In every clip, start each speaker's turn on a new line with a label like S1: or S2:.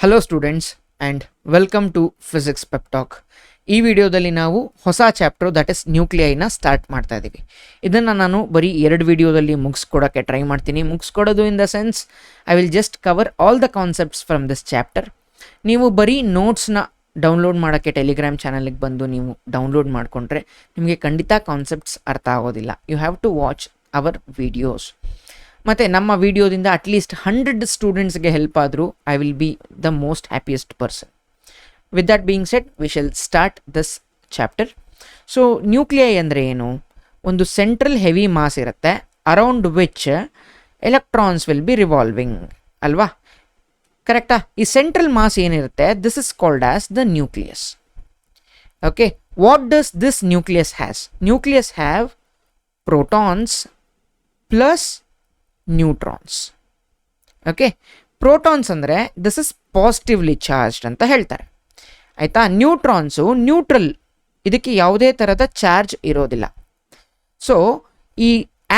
S1: Hello students and welcome to physics pep talk. ಈ ವಿಡಿಯೋದಲ್ಲಿ ನಾವು ಹೊಸ ಚಾಪ್ಟರ್ ದಟ್ ಇಸ್ ನ್ಯೂಕ್ಲಿಯೈನ ಸ್ಟಾರ್ಟ್ ಮಾಡ್ತಾ ಇದ್ದೀವಿ. ಇದನ್ನು ನಾನು ಬರೀ 2 ವಿಡಿಯೋದಲ್ಲಿ ಮುಗಿಸ್ಕೊಡೋಕ್ಕೆ ಟ್ರೈ ಮಾಡ್ತೀನಿ. ಮುಗಿಸ್ಕೊಡೋದು in the sense I will just cover all the concepts from this chapter. ನೀವು ಬರೀ ನೋಟ್ಸ್ನ ಡೌನ್ಲೋಡ್ ಮಾಡೋಕ್ಕೆ ಟೆಲಿಗ್ರಾಮ್ ಚಾನಲ್ಗೆ ಬಂದು ನೀವು ಡೌನ್ಲೋಡ್ ಮಾಡಿಕೊಂಡ್ರೆ ನಿಮಗೆ ಖಂಡಿತ ಕಾನ್ಸೆಪ್ಟ್ಸ್ ಅರ್ಥ ಆಗೋದಿಲ್ಲ. You have to watch our videos. ಮತ್ತು ನಮ್ಮ ವಿಡಿಯೋದಿಂದ ಅಟ್ಲೀಸ್ಟ್ 100 ಸ್ಟೂಡೆಂಟ್ಸ್ಗೆ ಹೆಲ್ಪ್ ಆದರೂ I will be the most happiest person. With that being said we shall start this chapter. So nuclei ಅಂದರೆ ಏನು? ಒಂದು ಸೆಂಟ್ರಲ್ ಹೆವಿ ಮಾಸ್ ಇರುತ್ತೆ around which electrons will be revolving ಅಲ್ವಾ? ಕರೆಕ್ಟಾ? ಈ ಸೆಂಟ್ರಲ್ ಮಾಸ್ ಏನಿರುತ್ತೆ this is called as the nucleus. Okay, what does this nucleus has? Nucleus have protons plus neutrons. Okay, protons ಅಂದರೆ this is positively charged ಅಂತ ಹೇಳ್ತಾರೆ, ಆಯಿತಾ? Neutrons neutral, ಇದಕ್ಕೆ ಯಾವುದೇ ಥರದ ಚಾರ್ಜ್ ಇರೋದಿಲ್ಲ. ಸೊ ಈ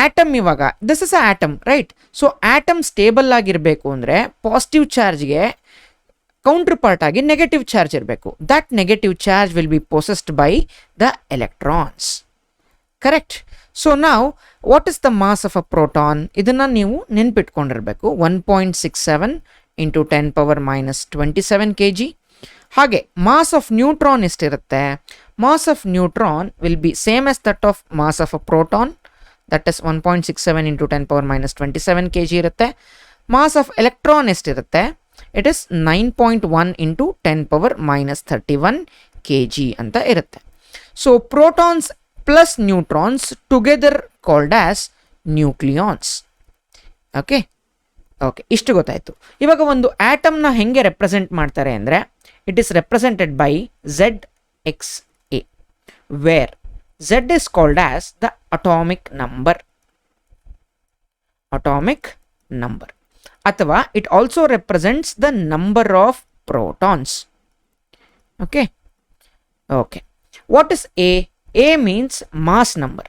S1: ಆಟಮ್ ಇವಾಗ this is a atom, right? So atom stable ಆಗಿರಬೇಕು ಅಂದರೆ ಪಾಸಿಟಿವ್ ಚಾರ್ಜ್ಗೆ ಕೌಂಟರ್ ಪಾರ್ಟ್ ಆಗಿ ನೆಗೆಟಿವ್ ಚಾರ್ಜ್ ಇರಬೇಕು. That negative charge will be possessed by the electrons. Correct? So ನಾವು what is the mass of a proton? ಇದನ್ನು ನೀವು ನೆನ್ಪಿಟ್ಕೊಂಡಿರಬೇಕು. 1.67 into 10⁻⁻27 kg. ಹಾಗೆ ಮಾಸ್ ಆಫ್ ನ್ಯೂಟ್ರಾನ್ ಎಷ್ಟಿರುತ್ತೆ? Mass of neutron will be same as that of mass of a proton, that is 1.67 into 10⁻⁻27 kg ಇರುತ್ತೆ. Mass of electron ಎಷ್ಟಿರುತ್ತೆ? It is 9.1 into 10⁻⁻31 kg ಅಂತ ಇರುತ್ತೆ. So protons plus neutrons together called as nucleons. Okay okay, ಇಷ್ಟು ಗೊತ್ತಾಯಿತು. ಇವಾಗ ಒಂದು ಆಟಮ್ನ ಹೆಂಗೆ ರೆಪ್ರೆಸೆಂಟ್ ಮಾಡ್ತಾರೆ ಅಂದರೆ it is represented by ZXA, where Z is called as the atomic number. Atomic number. ಅಥವಾ it also represents the number of protons. Okay. Okay. What is A? A means mass number.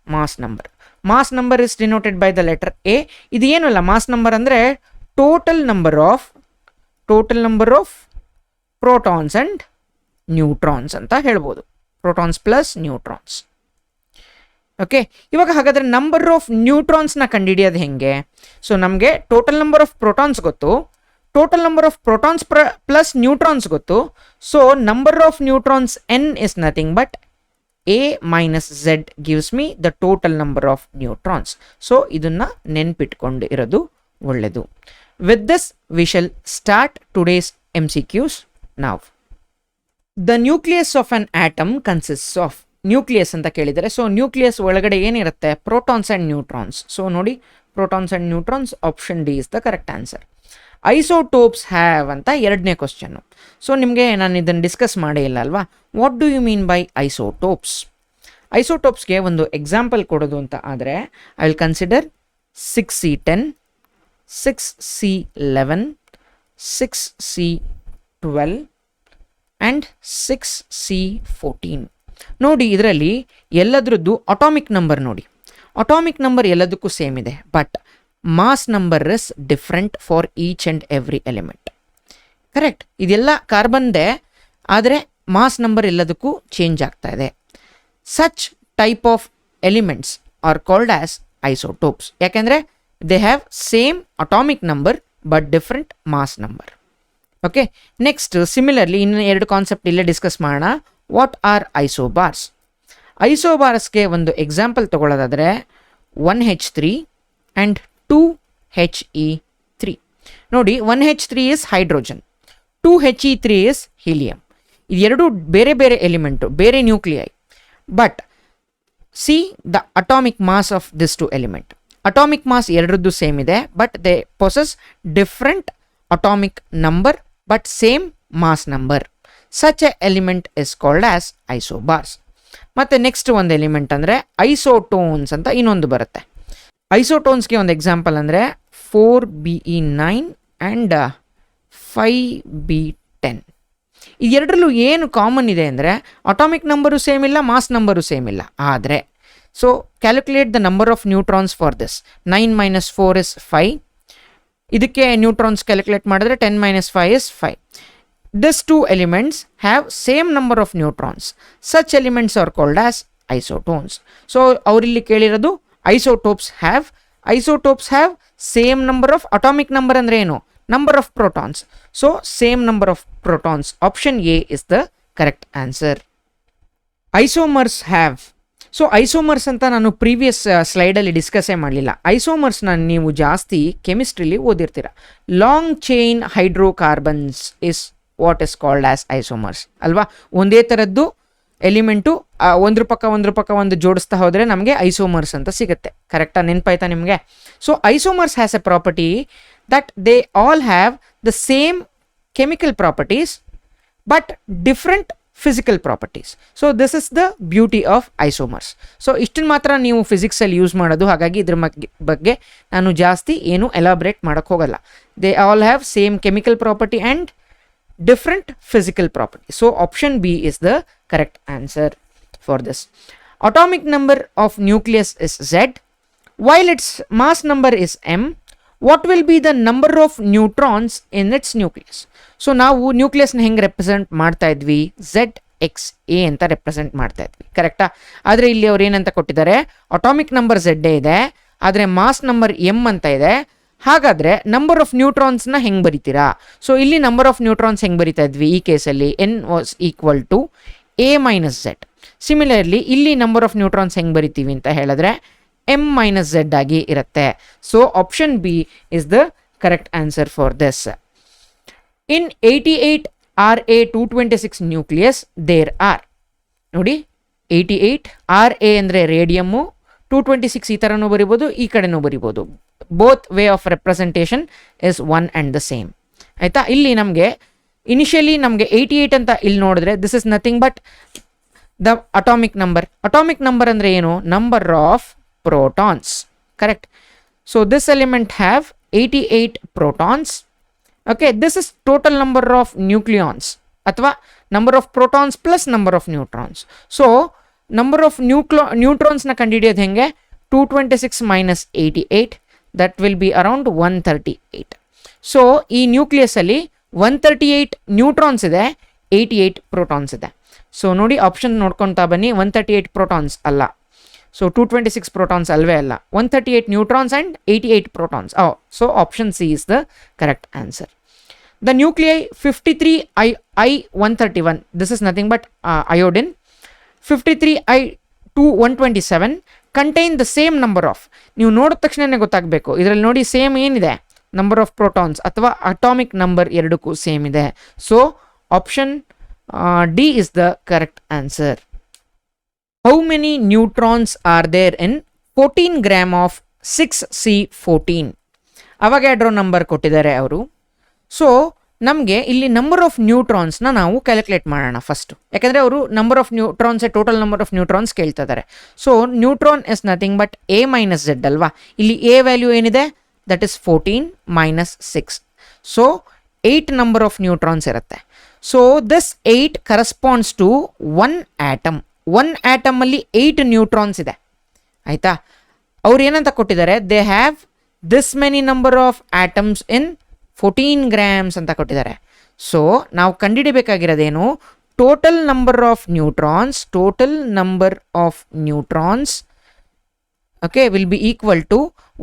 S1: Mass number. Mass number is denoted by the letter A. ಇದು ಏನು ಅಲ್ಲ, mass number ಅಂದರೆ total number of protons and neutrons ಅಂತ ಹೇಳ್ಬೋದು. Protons plus neutrons. Okay, ಇವಾಗ ಹಾಗಾದರೆ number of ನ್ಯೂಟ್ರಾನ್ಸ್ನ ಕಂಡುಹಿಡಿಯೋದು ಹೆಂಗೆ? So ನಮಗೆ ಟೋಟಲ್ ನಂಬರ್ ಆಫ್ ಪ್ರೋಟಾನ್ಸ್ ಗೊತ್ತು, total number of protons plus neutrons ಗೊತ್ತು. So number of neutrons n is nothing but A minus Z gives me the total number of neutrons. So ಇದನ್ನು ನೆನ್ಪಿಟ್ಕೊಂಡು ಇರೋದು ಒಳ್ಳೆಯದು. With this we shall start today's MCQs now. The nucleus of an atom consists of, nucleus ಅಂತ ಕೇಳಿದರೆ, so nucleus ಒಳಗಡೆ ಏನಿರುತ್ತೆ? Protons and neutrons. So ನೋಡಿ, protons and neutrons, option D is the correct answer. Isotopes have ಅಂತ 2ನೇ question. So ನಿಮಗೆ ನಾನು ಇದನ್ನು ಡಿಸ್ಕಸ್ ಮಾಡೇ ಇಲ್ಲ ಅಲ್ವಾ? What do you mean by isotopes? ಐಸೋಟೋಪ್ಸ್ಗೆ ಒಂದು ಎಕ್ಸಾಂಪಲ್ ಕೊಡೋದು ಅಂತ ಆದರೆ I will consider 6C10, 6C11, 6C12 and 6C14. ನೋಡಿ, ಇದರಲ್ಲಿ ಎಲ್ಲದ್ರದ್ದು ಅಟಾಮಿಕ್ ನಂಬರ್ ನೋಡಿ. ಅಟಾಮಿಕ್ ನಂಬರ್ ಎಲ್ಲದಕ್ಕೂ ಸೇಮ್ ಇದೆ, but mass number is different for each and every element. Correct? ಇದೆಲ್ಲ ಕಾರ್ಬನ್ದೇ, ಆದರೆ ಮಾಸ್ ನಂಬರ್ ಎಲ್ಲದಕ್ಕೂ ಚೇಂಜ್ ಆಗ್ತಾ ಇದೆ. Such type of elements are called as isotopes. ಯಾಕೆಂದರೆ they have same atomic number but different mass number. Okay, next similarly ಇನ್ನು 2 concept ಇಲ್ಲೇ discuss ಮಾಡೋಣ. What are ಐಸೋಬಾರ್ಸ್? ಐಸೋಬಾರ್ಸ್ಗೆ ಒಂದು ಎಕ್ಸಾಂಪಲ್ ತಗೊಳ್ಳೋದಾದರೆ 1H3 ಆ್ಯಂಡ್ 2He3. ನೋಡಿ, 1H3 is hydrogen, 2He3 is helium. ಇದೆರಡು ಬೇರೆ ಬೇರೆ element, ಬೇರೆ nuclei. But see the atomic mass of this 2 element. Atomic mass ಎರಡರದ್ದು ಸೇಮ್ ಇದೆ, but they possess different atomic number but same mass number. Such a element is called as isobars. ಮತ್ತು next ಒಂದು element ಅಂದರೆ ಐಸೋಟೋನ್ಸ್ ಅಂತ ಇನ್ನೊಂದು ಬರುತ್ತೆ. ಐಸೋಟೋನ್ಸ್ಗೆ ಒಂದು example ಅಂದರೆ 4Be9 ಆ್ಯಂಡ್ 5B10. ಇದೆರಡರಲ್ಲೂ ಏನು ಕಾಮನ್ ಇದೆ ಅಂದರೆ ಅಟಾಮಿಕ್ ನಂಬರು ಸೇಮ್ ಇಲ್ಲ, ಮಾಸ್ ನಂಬರು ಸೇಮ್ ಇಲ್ಲ. ಆದರೆ so calculate the number of neutrons for this. 9 - 4 is 5. ಇದಕ್ಕೆ ನ್ಯೂಟ್ರಾನ್ಸ್ ಕ್ಯಾಲ್ಕುಲೇಟ್ ಮಾಡಿದ್ರೆ 10 - 5 is 5. These two elements have same number of neutrons. Such elements are called as isotones. So ಅವರಿಲ್ಲಿ ಕೇಳಿರೋದು isotopes have same number of atomic number ಅಂದ್ರೆ ಏನು, number of protons. So same number of protons. Option A is the correct answer. Isomers have, so isomers ಅಂತ ನಾನು previous ಸ್ಲೈಡಲ್ಲಿ ಡಿಸ್ಕಸ್ಸೇ ಮಾಡಲಿಲ್ಲ. ಐಸೋಮರ್ಸ್ನ ನೀವು ಜಾಸ್ತಿ ಕೆಮಿಸ್ಟ್ರಿಲಿ ಓದಿರ್ತೀರ. Long chain hydrocarbons is what is called as isomers ಅಲ್ವಾ. ಒಂದೇ ಥರದ್ದು ಎಲಿಮೆಂಟು ಒಂದ್ರ ಪಕ್ಕ ಒಂದು ಜೋಡಿಸ್ತಾ ಹೋದರೆ ನಮಗೆ ಐಸೋಮರ್ಸ್ ಅಂತ ಸಿಗುತ್ತೆ. ಕರೆಕ್ಟಾಗಿ ನೆನಪಾಯ್ತಾ ನಿಮಗೆ? So isomers has A property that they all have the same chemical properties but different physical properties. So this is the beauty of isomers. So ಇಷ್ಟನ್ನು ಮಾತ್ರ ನೀವು ಫಿಸಿಕ್ಸಲ್ಲಿ ಯೂಸ್ ಮಾಡೋದು, ಹಾಗಾಗಿ ಇದ್ರ ಬಗ್ಗೆ ನಾನು ಜಾಸ್ತಿ ಏನು ಎಲಾಬ್ರೇಟ್ ಮಾಡೋಕ್ಕೆ ಹೋಗಲ್ಲ. They all have same chemical property and different physical property. So option B is the correct answer for this. Atomic number of nucleus is Z while its mass number is m. What will be the number of neutrons in its nucleus? So ನಾವು ನ್ಯೂಕ್ಲಿಯಸ್ನ ಹೆಂಗೆ represent ಮಾಡ್ತಾ ಇದ್ವಿ, ZXA ಅಂತ represent ಮಾಡ್ತಾ ಇದ್ವಿ, ಕರೆಕ್ಟಾ? ಆದರೆ ಇಲ್ಲಿ ಅವ್ರು ಏನಂತ ಕೊಟ್ಟಿದ್ದಾರೆ, ಅಟಾಮಿಕ್ ನಂಬರ್ ZA ಇದೆ, ಆದರೆ ಮಾಸ್ ನಂಬರ್ M ಅಂತ ಇದೆ. ಹಾಗಾದರೆ ನಂಬರ್ ಆಫ್ ನ್ಯೂಟ್ರಾನ್ಸ್ನ ಹೆಂಗೆ ಬರಿತೀರಾ? ಸೊ ಇಲ್ಲಿ ನಂಬರ್ ಆಫ್ ನ್ಯೂಟ್ರಾನ್ಸ್ ಹೆಂಗೆ ಬರಿತಾ ಇದ್ವಿ, ಈ ಕೇಸಲ್ಲಿ N was equal to A - Z. Similarly ಇಲ್ಲಿ ನಂಬರ್ ಆಫ್ ನ್ಯೂಟ್ರಾನ್ಸ್ ಹೆಂಗೆ ಬರಿತೀವಿ ಅಂತ ಹೇಳಿದ್ರೆ M - Z ಆಗಿ ಇರುತ್ತೆ. So option B is the correct answer for this. In 88 Ra226 nucleus there are, ನೋಡಿ 88 Ra ಅಂದರೆ ರೇಡಿಯಮ್ಮು, 226 ಈ ಥರನೂ ಬರಿಬೋದು, ಈ ಕಡೆನೂ ಬರಿಬೋದು. Both way of representation is one and the same. ಆಯಿತಾ? ಇಲ್ಲಿ ನಮಗೆ ಇನಿಷಿಯಲಿ ನಮಗೆ 88 ಅಂತ ಇಲ್ಲಿ ನೋಡಿದ್ರೆ this is nothing but the atomic number. Atomic number ಅಂದರೆ ಏನು, number of protons, correct? So this element have 88 protons. Okay, this is total number of nucleons athwa number of protons plus number of neutrons. So number of neutrons na ಕಂಡುಹಿಡಿಯೋದು ಹೆಂಗೆ, 226 minus 88, that will be around 138. So ಈ nucleus ಅಲ್ಲಿ 138 neutrons ಇದೆ, 88 protons ಇದೆ. So ನೋಡಿ option ನೋಡ್ಕೊತಾ ಬನ್ನಿ, 138 protons ಅಲ್ಲ, so 226 protons alve alla, 138 neutrons and 88 protons. So option C is the correct answer. The nuclei 53I131, this is nothing but iodine, 53I2 127 contain the same number of, ನೀವು ನೋಡಿದ ತಕ್ಷಣನೇ ಗೊತ್ತಾಗಬೇಕು, ಇದರಲ್ಲಿ ನೋಡಿ ಸೇಮ್ ಏನಿದೆ, ನಂಬರ್ ಆಫ್ ಪ್ರೋಟಾನ್ಸ್ ಅಥವಾ atomic number ಎರಡಕ್ಕೂ same ಇದೆ. So option D is the correct answer. How many neutrons are there in 14 gram of 6C14? ಅವಗ್ಯಾಡ್ರೋ number ಕೊಟ್ಟಿದ್ದಾರೆ ಅವರು. ಸೊ ನಮಗೆ ಇಲ್ಲಿ ನಂಬರ್ ಆಫ್ ನ್ಯೂಟ್ರಾನ್ಸ್ನ ನಾವು ಕ್ಯಾಲ್ಕುಲೇಟ್ ಮಾಡೋಣ ಫಸ್ಟು, ಯಾಕಂದರೆ ಅವರು number of neutrons total number of neutrons ಕೇಳ್ತಾ ಇದ್ದಾರೆ. So neutron is nothing but A - Z ಅಲ್ವಾ. ಇಲ್ಲಿ A ವ್ಯಾಲ್ಯೂ ಏನಿದೆ, that is 14 - 6. So 8 number of neutrons ಇರುತ್ತೆ. So this 8 corresponds to 1 atom. 1 atom ಅಲ್ಲಿ 8 ನ್ಯೂಟ್ರಾನ್ಸ್ ಇದೆ, ಆಯಿತಾ? ಅವ್ರು ಏನಂತ ಕೊಟ್ಟಿದ್ದಾರೆ, they have this many number of atoms in 14 grams ಅಂತ ಕೊಟ್ಟಿದ್ದಾರೆ. ಸೊ ನಾವು ಕಂಡುಹಿಡಿಬೇಕಾಗಿರೋದೇನು, total number of neutrons okay will be equal to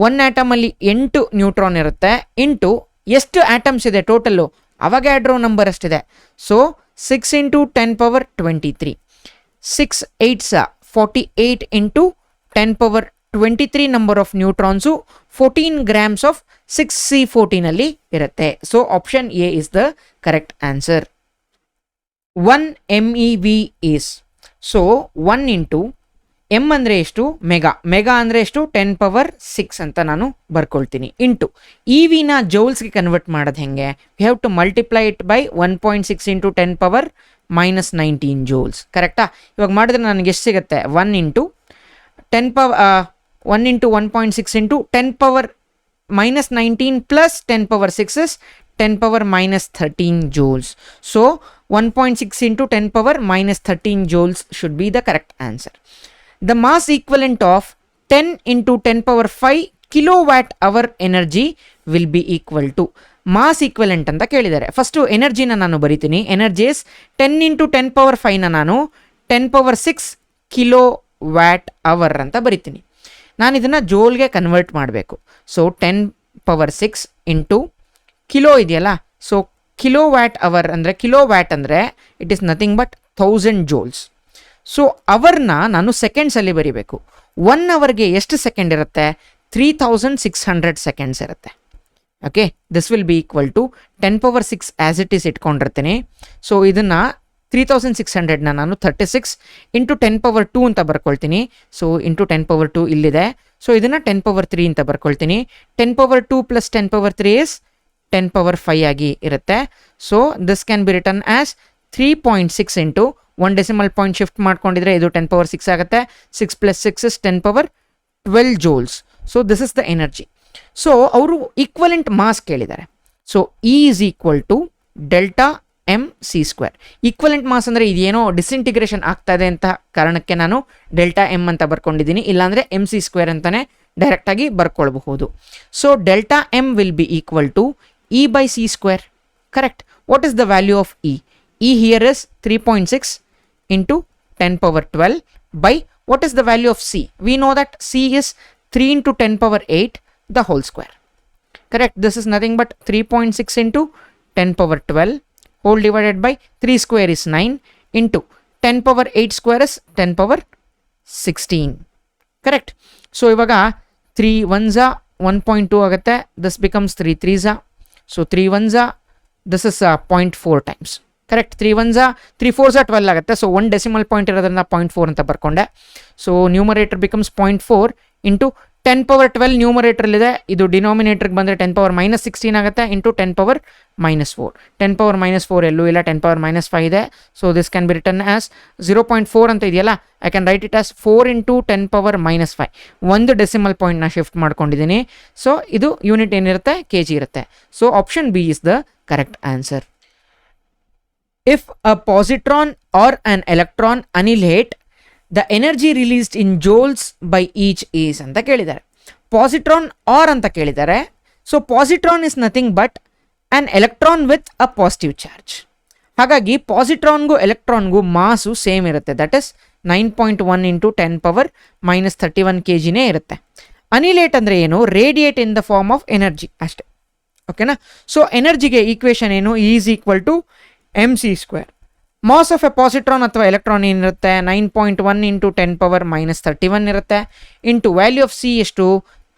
S1: 1 atom ಅಲ್ಲಿ 8 ನ್ಯೂಟ್ರಾನ್ ಇರುತ್ತೆ ಇಂಟು ಎಷ್ಟು ಆಟಮ್ಸ್ ಇದೆ ಟೋಟಲ್ಲು, ಅವಗ್ಯಾಡ್ರೋ ನಂಬರ್ ಅಷ್ಟಿದೆ. So 6 × 10⁻23, 6 8s 48 into 10⁻23 number of neutrons 14 grams ಆಫ್ 6C14 ಅಲ್ಲಿ ಇರುತ್ತೆ. So option A is the correct answer. 1 MeV is, so 1 into M ಅಂದರೆ ಎಷ್ಟು, ಮೆಗಾ ಅಂದರೆ ಎಷ್ಟು, 10⁻6 ಅಂತ ನಾನು ಬರ್ಕೊಳ್ತೀನಿ. ಇಂಟು ಇ ವಿನ ಜೌಲ್ಸ್ಗೆ ಕನ್ವರ್ಟ್ ಮಾಡೋದು ಹೆಂಗೆ, we have to multiply it by 1.6 × 10⁻−19 joules, ಕರೆಕ್ಟಾ? ಇವಾಗ ಮಾಡಿದ್ರೆ ನನಗೆ ಎಷ್ಟು ಸಿಗುತ್ತೆ, 1 × 1.6 × 10⁻−19 plus 10⁻6 is 10⁻−13 joules. So 1.6 × 10⁻−13 joules should be the correct answer. The mass equivalent of 10 × 10⁻5 kilowatt hour energy will be equal to mass equivalent ಅಂತ ಕೇಳಿದ್ದಾರೆ. First ಎನರ್ಜಿನ ನಾನು ಬರಿತೀನಿ. ಎನರ್ಜಿ ಇಸ್ 10 × 10⁵ ನಾನು 10⁶ ಕಿಲೋ ವ್ಯಾಟ್ ಅವರ್ ಅಂತ ಬರಿತೀನಿ. ನಾನು ಇದನ್ನು ಜೋಲ್ಗೆ ಕನ್ವರ್ಟ್ ಮಾಡಬೇಕು. ಸೊ 10⁶ ಇಂಟು ಕಿಲೋ ಇದೆಯಲ್ಲ, ಸೊ ಕಿಲೋ ವ್ಯಾಟ್ ಅವರ್ ಅಂದರೆ ಕಿಲೋ ವ್ಯಾಟ್ ಅಂದರೆ it is nothing but 1000 joules. So ಅವರ್ನ ನಾನು ಸೆಕೆಂಡ್ಸಲ್ಲಿ ಬರಿಬೇಕು. 1 ಅವರ್ಗೆ ಎಷ್ಟು ಸೆಕೆಂಡ್ ಇರುತ್ತೆ? 3600 ಸೆಕೆಂಡ್ಸ್ ಇರುತ್ತೆ. Okay, this will be equal to 10⁶ as it is ಇಟ್ಕೊಂಡಿರ್ತೀನಿ. ಸೊ ಇದನ್ನು 3600ನ ನಾನು 36 ಇಂಟು 10⁻² ಅಂತ ಬರ್ಕೊಳ್ತೀನಿ. ಸೊ ಇಂಟು 10⁻² ಇಲ್ಲಿದೆ. ಸೊ ಇದನ್ನು 10⁻³ ಅಂತ ಬರ್ಕೊಳ್ತೀನಿ. 10⁻² ಪ್ಲಸ್ 10⁻³ ಇಸ್ 10⁻5 ಆಗಿ ಇರುತ್ತೆ. So this can be return as 3.6 into 1 decimal point shift ಮಾಡ್ಕೊಂಡಿದ್ರೆ ಇದು 10⁻6 ಆಗುತ್ತೆ. 6 + 6 is 10⁻12 joules. So this is the energy. So ಅವರು ಈಕ್ವಲೆಂಟ್ ಮಾಸ್ ಕೇಳಿದ್ದಾರೆ. So E is equal to delta mc². Equivalent mass ಅಂದರೆ ಇದೇನೋ disintegration ಆಗ್ತಾ ಇದೆ ಅಂತ ಕಾರಣಕ್ಕೆ ನಾನು ಡೆಲ್ಟಾ m ಅಂತ ಬರ್ಕೊಂಡಿದ್ದೀನಿ. ಇಲ್ಲಾಂದರೆ mc² ಅಂತಲೇ ಡೈರೆಕ್ಟಾಗಿ ಬರ್ಕೊಳ್ಬಹುದು. So delta m will be equal to E/c². Correct. What is the value of E? E here is 3.6 into 10⁻12 by what is the value of C? We know that C is 3 into 10⁸ the whole square. Correct. This is nothing but 3.6 into 10⁻12 whole divided by 3 square is 9 into 10⁸ square is 10⁻16. Correct. So ಇವಾಗ 3 1s 1.2 ಆಗುತ್ತೆ. This becomes 3 3s. So 3 1s this is 0.4 times. Correct. 3 1s 3 4s 12 ಆಗುತ್ತೆ. So 1 decimal point ಇರೋದ್ರಿಂದ 0.4 ಅಂತ ಬರ್ಕೊಂಡೆ. So numerator becomes 0.4 into 10⁻12 ನ್ಯೂಮರೇಟರ್ಲಿದೆ. ಇದು ಡಿನಾಮಿನೇಟರ್ಗೆ ಬಂದರೆ 10⁻−16 ಆಗುತ್ತೆ ಇಂಟು 10⁻−4. 10⁻−4 ಎಲ್ಲೂ ಇಲ್ಲ, 10⁻−5 ಇದೆ. So this can be return as 0.4 ಅಂತ ಇದೆಯಲ್ಲ, I can write it as 4 into 10⁻−5. ಒಂದು ಡೆಸಿಮಲ್ ಪಾಯಿಂಟ್ನ ಶಿಫ್ಟ್ ಮಾಡ್ಕೊಂಡಿದ್ದೀನಿ. ಸೊ ಇದು ಯೂನಿಟ್ ಏನಿರುತ್ತೆ? kg ಇರುತ್ತೆ. So option B is the correct answer. If a positron or an electron annihilate, the energy released in joules by each is ಅಂತ ಕೇಳಿದ್ದಾರೆ. Positron are ಅಂತ ಕೇಳಿದ್ದಾರೆ. So positron is nothing but an electron with a positive charge. ಹಾಗಾಗಿ ಪಾಸಿಟ್ರಾನ್ಗೂ ಎಲೆಕ್ಟ್ರಾನ್ಗೂ mass same ಇರುತ್ತೆ. That is 9.1 into 10⁻−31 kgನೇ ಇರುತ್ತೆ. ಅನಿಲೇಟ್ ಅಂದರೆ ಏನು? Radiate in the form of energy ಅಷ್ಟೇ. ಓಕೆನಾ? ಸೊ ಎನರ್ಜಿಗೆ ಈಕ್ವೇಷನ್ ಏನು? Is equal to mc². Mass of a positron ಅಥವಾ ಎಲೆಕ್ಟ್ರಾನ್ ಏನಿರುತ್ತೆ? 9.1 ಇಂಟು 10⁻−31 ಇರುತ್ತೆ. ಇಂಟು ವ್ಯಾಲ್ಯೂ ಆಫ್ ಸಿ ಎಷ್ಟು?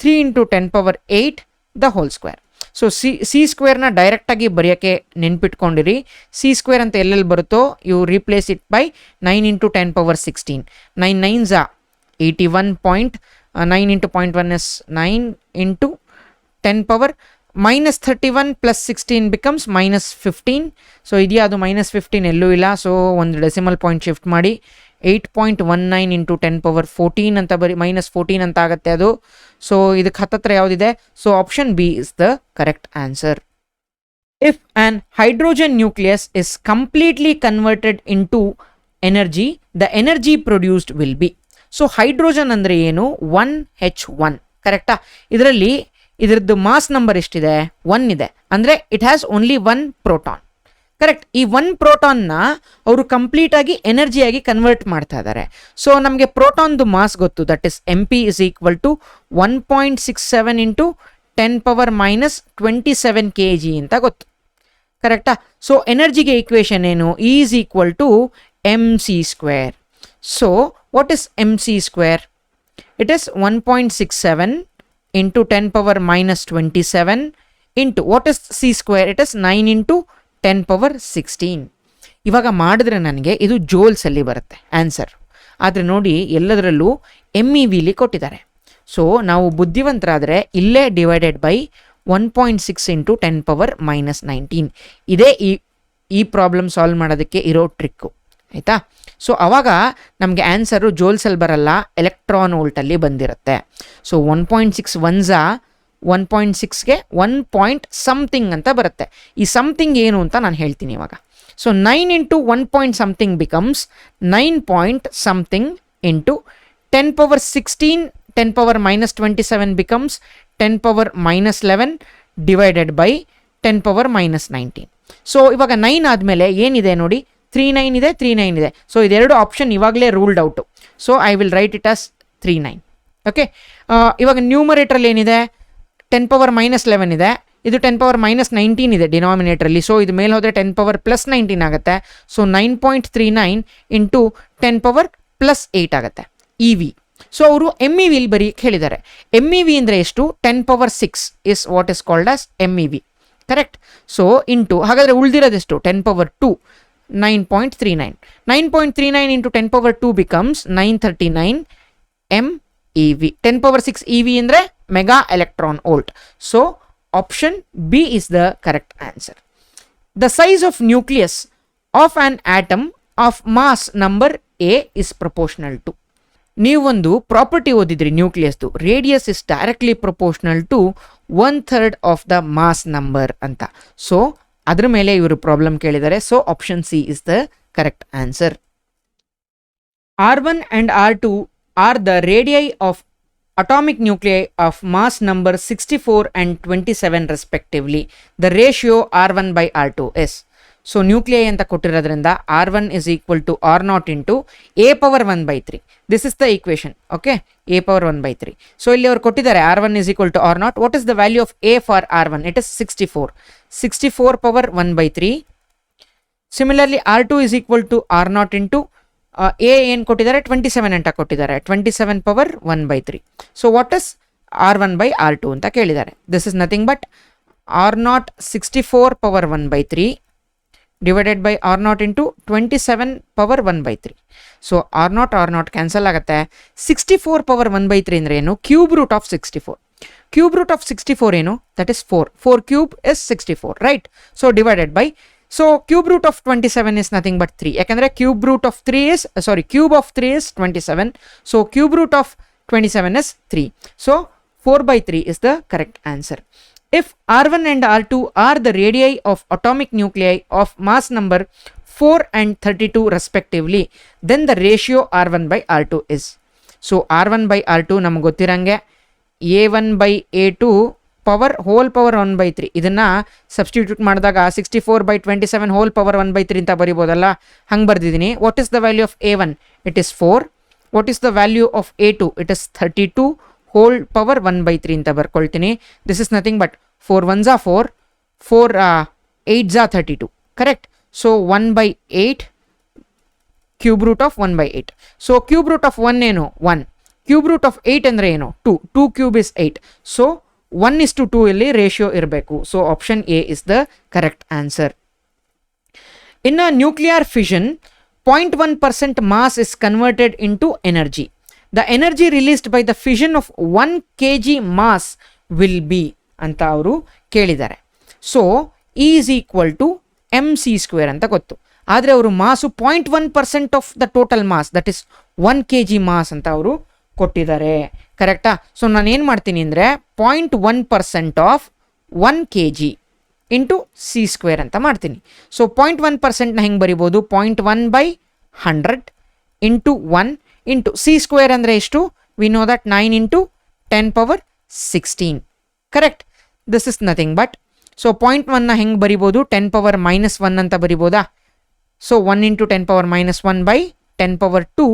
S1: 3 into 10⁸ the whole square. So ಸಿ² ಡೈರೆಕ್ಟಾಗಿ ಬರೆಯೋಕ್ಕೆ ನೆನ್ಪಿಟ್ಕೊಂಡಿರಿ. ಸಿ² ಅಂತ ಎಲ್ಲೆಲ್ಲಿ ಬರುತ್ತೋ you replace it by 9 into 10⁻16. 9 9s 81.9 into 0.1 is 9 into 10⁻−31 plus 16 becomes -15. So ಇದೆಯಾ? ಅದು -15 ಎಲ್ಲೂ ಇಲ್ಲ. ಸೊ ಒಂದು ಡೆಸಿಮಲ್ ಪಾಯಿಂಟ್ ಶಿಫ್ಟ್ ಮಾಡಿ 8.19 ಇಂಟು 10⁻14 ಅಂತ -14 ಅಂತ ಆಗುತ್ತೆ ಅದು. ಸೊ ಇದಕ್ಕೆ ಹತ್ತತ್ರ ಯಾವುದಿದೆ? So option B is the correct answer. If on hydrogen nucleus is completely converted into energy, the energy produced will be. So hydrogen ಅಂದರೆ ಏನು? 1H1. ಕರೆಕ್ಟಾ? ಇದರದ್ದು ಮಾಸ್ ನಂಬರ್ ಎಷ್ಟಿದೆ? 1 ಇದೆ. ಅಂದರೆ it has only 1 proton. Correct. ಈ 1 ಪ್ರೋಟಾನ್ನ ಅವರು ಕಂಪ್ಲೀಟಾಗಿ ಎನರ್ಜಿಯಾಗಿ ಕನ್ವರ್ಟ್ ಮಾಡ್ತಾ ಇದ್ದಾರೆ. ಸೊ ನಮಗೆ ಪ್ರೋಟಾನ್ದು ಮಾಸ್ ಗೊತ್ತು. That is MP is equal to 1.67 into 10⁻−27 kg ಅಂತ ಗೊತ್ತು. ಕರೆಕ್ಟಾ? ಸೊ ಎನರ್ಜಿಗೆ ಈಕ್ವೇಷನ್ ಏನು? Is equal to mc². So what is mc²? It is 1.67 into 10⁻−27 into what is c²? It is 9 into 10⁻16. ಇವಾಗ ಮಾಡಿದ್ರೆ ನನಗೆ ಇದು ಜೋಲ್ಸಲ್ಲಿ ಬರುತ್ತೆ ಆನ್ಸರ್. ಆದರೆ ನೋಡಿ ಎಲ್ಲದರಲ್ಲೂ MEVಲಿ ಕೊಟ್ಟಿದ್ದಾರೆ. ಸೊ ನಾವು ಬುದ್ಧಿವಂತರಾದರೆ ಇಲ್ಲೇ ಡಿವೈಡೆಡ್ ಬೈ 1.6 ಇಂಟು 10⁻−19 ಇದೇ ಈ ಪ್ರಾಬ್ಲಮ್ ಸಾಲ್ವ್ ಮಾಡೋದಕ್ಕೆ ಇರೋ ಟ್ರಿಕ್ಕು. ಆಯಿತಾ? ಸೊ ಆವಾಗ ನಮಗೆ ಆನ್ಸರು ಜೋಲ್ಸಲ್ಲಿ ಬರಲ್ಲ, ಎಲೆಕ್ಟ್ರಾನ್ ವೋಲ್ಟಲ್ಲಿ ಬಂದಿರುತ್ತೆ. ಸೊ 1.6 1s 1.6ಗೆ 1 ಪಾಯಿಂಟ್ ಸಮಥಿಂಗ್ ಅಂತ ಬರುತ್ತೆ. ಈ ಸಮಥಿಂಗ್ ಏನು ಅಂತ ನಾನು ಹೇಳ್ತೀನಿ ಇವಾಗ. So 9 into 1 point something becomes 9 point something into 10⁻16 10 power minus 27 becomes 10 power minus 11 divided by 10 power minus 19. So ಇವಾಗ 9 ಆದಮೇಲೆ ಏನಿದೆ ನೋಡಿ, 39 ಇದೆ, 39 ಇದೆ. ಸೊ ಇದೆರಡು ಆಪ್ಷನ್ ಇವಾಗಲೇ ruled out. So I will write it as 39. Okay, ಇವಾಗ ನ್ಯೂಮರೇಟ್ರಲ್ಲಿ ಏನಿದೆ, 10 ಪವರ್ ಮೈನಸ್ 11 ಇದೆ, ಇದು 10 ಪವರ್ ಮೈನಸ್ 19 ಇದೆ ಡಿನಾಮಿನೇಟ್ರಲ್ಲಿ. ಸೊ ಇದು ಮೇಲೆ ಹೋದರೆ 10 ಪವರ್ ಪ್ಲಸ್ 19 ಆಗುತ್ತೆ. ಸೊ 9.39 ಇಂಟು 10 ಪವರ್ ಪ್ಲಸ್ 8 ಆಗುತ್ತೆ ಇ ವಿ. ಸೊ ಅವರು ಎಮ್ ಇ ವಿಲ್ ಬರೀ ಹೇಳಿದ್ದಾರೆ. ಎಮ್ ಇ ವಿ ಅಂದರೆ ಎಷ್ಟು, 10 power 6 is what is called as M E V. Correct. So into ಹಾಗಾದರೆ ಉಳಿದಿರೋದೆಷ್ಟು, 10 power 2, 9.39. 9.39 into 10 power 2 becomes 939 M E V. 10 power 6 E V ಅಂದರೆ mega electron volt. So option B is the correct answer. The size of nucleus of on atom of mass number A is proportional to. ನೀವೊಂದು property ಓದಿದ್ರಿ ನ್ಯೂಕ್ಲಿಯಸ್ದು, radius is directly proportional to 1/3 of the mass number ಅಂತ. So ಅದ್ರ ಮೇಲೆ ಇವರು problem ಕೇಳಿದ್ದಾರೆ. So option C is the correct answer. R1 and R2 are the radii of atomic nuclei of mass number 64 and 27 respectively. The ratio R1 by R2 is. So nuclei ಅಂತ ಕೊಟ್ಟಿರೋದ್ರಿಂದ R1 is equal to R0 into A power 1 by 3. This is the equation. Okay, A power 1 by 3. So ಇಲ್ಲಿ ಅವ್ರು ಕೊಟ್ಟಿದ್ದಾರೆ R1 is equal to R0. What is the value of A for R1? It is 64. 64 power 1 by 3. Similarly R2 is equal to R0 into A ಏನು ಕೊಟ್ಟಿದ್ದಾರೆ, 27 ಅಂತ ಕೊಟ್ಟಿದ್ದಾರೆ, 27 power 1 by 3. So what is R1 by R2 ಅಂತ ಕೇಳಿದ್ದಾರೆ. This is nothing but R0 64 power 1 by 3 divided by R0 into 27 power 1 by 3. So R0 cancel ಆಗುತ್ತೆ. 64 power 1 by 3 ಅಂದರೆ ಏನು, cube root of 64. Cube root of 64 ಏನು, that is 4. 4 cube is 64, right. So divided by, so cube root of 27 is nothing but 3. ಯಾಕಂದರೆ cube root of 3 is, cube of 3 is 27. So cube root of 27 is 3. So 4 by 3 is the correct answer. If R1 and R2 are the radii of atomic nuclei of mass number 4 and 32 respectively, then the ratio R1 by R2 is. So R1 by R2 ನಮಗೆ ಗೊತ್ತಿರಂಗೆ A1 by A2 power hole power 1 by 3. ಇದನ್ನು substitute ಮಾಡಿದಾಗ 64 by 27 hole power 1 by 3 ಅಂತ ಬರಿಬೋದಲ್ಲ, ಹಂಗೆ ಬರ್ದಿದ್ದೀನಿ. What is the value of A1? It is 4. What is the value of A2? It is 32 whole power 1 by 3 ಅಂತ ಬರ್ಕೊಳ್ತೀನಿ. This is nothing but 4 1s are 4, 4 8s are 32. Correct. So 1 by 8 cube root of 1 by 8. So cube root of 1 ಏನು, 1. Cube root of 8 ಅಂದರೆ ಏನು, 2. 2 cube is 8. So 1:2 ಇಲ್ಲಿ ratio ಇರಬೇಕು. So option A is the correct answer. In a nuclear fission 0.1% mass is converted into energy. The energy released by the fission of 1 kg mass will be ಅಂತ ಅವರು ಕೇಳಿದ್ದಾರೆ. So E is equal to mc² ಅಂತ ಗೊತ್ತು. ಆದರೆ ಅವರು mass 0.1% of the total mass, that is 1 kg mass ಅಂತ ಅವರು ಕೊಟ್ಟಿದ್ದಾರೆ. ಕರೆಕ್ಟಾ? ಸೊ ನಾನು ಏನು ಮಾಡ್ತೀನಿ ಅಂದರೆ 0.1% ಆಫ್ 1 kg ಇಂಟು c² ಅಂತ ಮಾಡ್ತೀನಿ. ಸೊ 0.1%ನ ಹೆಂಗೆ ಬರಿಬೋದು, 0.1 by 100 ಇಂಟು 1 ಇಂಟು c² ಅಂದರೆ ಎಷ್ಟು, we know that 9 into 10 power 16. Correct. This is nothing but, so 0.1ನ ಹೆಂಗೆ ಬರಿಬೋದು, 10 ಪವರ್ ಮೈನಸ್ 1 ಅಂತ ಬರಿಬೋದಾ. So 1 into 10 power minus 1 by 10 power 2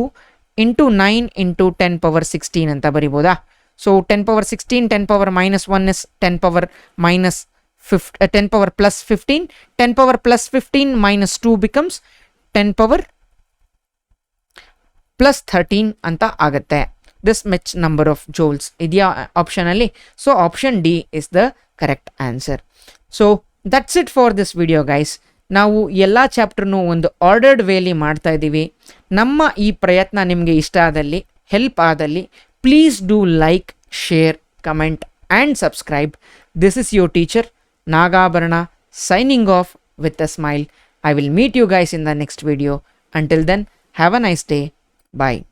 S1: into 9 into 10 power 16 ಅಂತ ಬರಿಬೋದಾ. So 10 power 16, 10 power minus 1 is 10 power minus 10 power plus 15. 10 power plus 15 ಮೈನಸ್ 2 becomes 10 power plus 13 ಅಂತ ಆಗುತ್ತೆ. This much number of joules ಇದೆಯಾ ಆಪ್ಷನಲ್ಲಿ. So option D is the correct answer. So that's it for this video guys. ನಾವು ಎಲ್ಲ ಚಾಪ್ಟರ್ನೂ ಒಂದು ordered ವೇಲಿ ಮಾಡ್ತಾ ಇದ್ದೀವಿ. ನಮ್ಮ ಈ ಪ್ರಯತ್ನ ನಿಮಗೆ ಇಷ್ಟ ಆದಲ್ಲಿ, ಹೆಲ್ಪ್ ಆದಲ್ಲಿ, please do like, share, comment and subscribe. This is your teacher Nagabharana signing off with a smile. I will meet you guys in the next video. Until then, have a nice day. Bye.